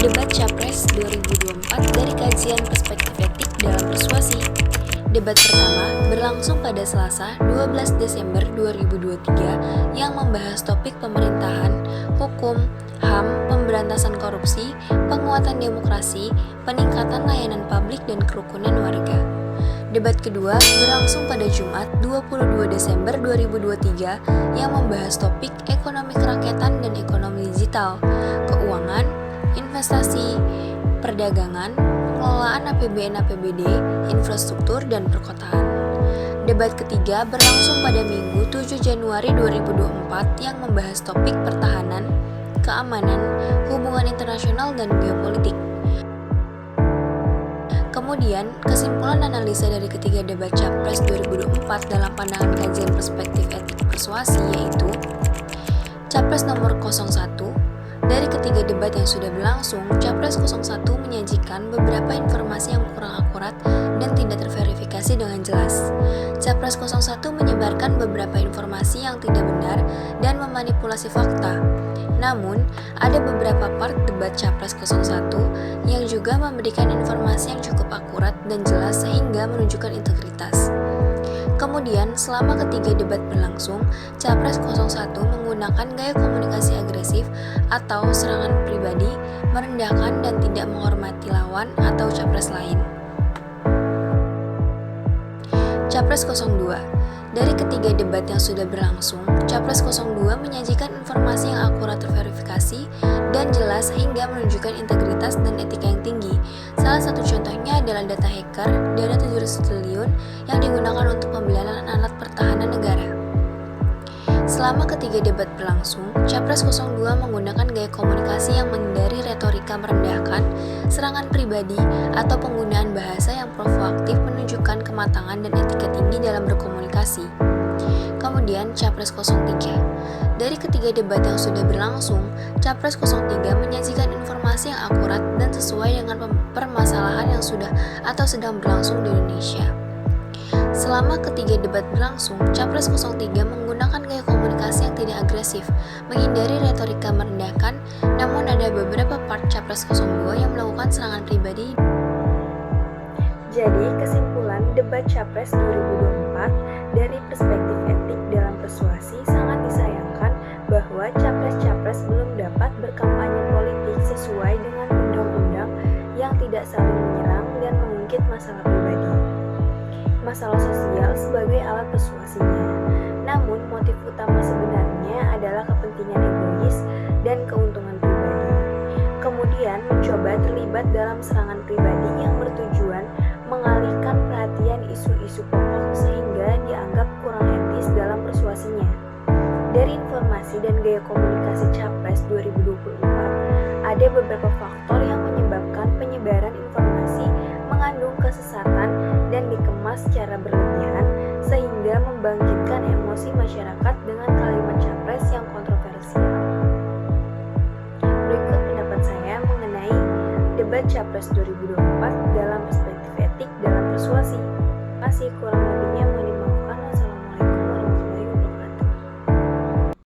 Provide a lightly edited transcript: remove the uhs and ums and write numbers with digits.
Debat Capres 2024 dari kajian perspektif etik dalam persuasi. Debat pertama berlangsung pada Selasa 12 Desember 2023 yang membahas topik pemerintahan, hukum, HAM, pemberantasan korupsi, penguatan demokrasi, peningkatan layanan publik dan kerukunan warga. Debat kedua berlangsung pada Jumat 22 Desember 2023 yang membahas topik ekonomi kerakyatan dan ekonomi digital, keuangan, investasi, perdagangan, pengelolaan APBN/APBD, infrastruktur, dan perkotaan. Debat ketiga berlangsung pada Minggu 7 Januari 2024 yang membahas topik pertahanan, keamanan, hubungan internasional, dan geopolitik. Kemudian, kesimpulan analisa dari ketiga debat Capres 2024 dalam pandangan kajian perspektif etik persuasi yaitu Capres nomor 01. Dari ketiga debat yang sudah berlangsung, Capres 01 menyajikan beberapa informasi yang kurang akurat dan tidak terverifikasi dengan jelas. Capres 01 menyebarkan beberapa informasi yang tidak benar dan memanipulasi fakta. Namun, ada beberapa part debat Capres 01 yang juga memberikan informasi yang cukup akurat dan jelas sehingga menunjukkan integritas. Kemudian, selama ketiga debat berlangsung, Capres 01 menggunakan gaya komunikasi agresif atau serangan pribadi, merendahkan dan tidak menghormati lawan atau capres lain. Capres 02. Dari ketiga debat yang sudah berlangsung, Capres 02 menyajikan informasi yang akurat terverifikasi dan jelas sehingga menunjukkan integritas dan etika yang tinggi. Salah satu contohnya adalah data hacker, dana 700 triliun yang digunakan untuk pembelian alat pertahanan negara. Selama ketiga debat berlangsung, Capres 02 menggunakan gaya komunikasi yang menghindari retorika merendahkan, serangan pribadi, atau penggunaan bahasa yang provokatif menunjukkan kematangan dan etika tinggi dalam berkomunikasi. Kemudian, Capres 03. Dari ketiga debat yang sudah berlangsung, Capres 03 menyajikan informasi yang akurat dan sesuai dengan permasalahan yang sudah atau sedang berlangsung di Indonesia. Selama ketiga debat berlangsung, Capres 03 menggunakan gaya komunikasi yang tidak agresif, menghindari retorika merendahkan, namun ada beberapa part Capres 02 yang melakukan serangan pribadi. Jadi, kesimpulan debat Capres 2024 dari perspektif etik dalam persuasi sangat disayangkan bahwa capres-capres belum dapat berkampanye politik sesuai dengan undang-undang yang tidak saling menyerang dan mengungkit masalah pribadi, masalah sosial sebagai alat persuasinya. Namun, motif utama sebenarnya adalah kepentingan egois dan keuntungan pribadi. Kemudian, mencoba terlibat dalam serangan pribadi yang bertujuan mengalihkan perhatian isu-isu pokok sehingga dianggap kurang etis dalam persuasinya. Dari informasi dan gaya komunikasi Capres 2024, ada beberapa faktor yang menyebabkan penyebaran informasi mengandung kesesatan dan dikemas secara berlebihan sehingga membangkitkan emosi masyarakat dengan kalimat Capres yang kontroversial. Berikut pendapat saya mengenai debat Capres 2024 dalam perspektif etik dalam persuasi. Masih kurang lebihnya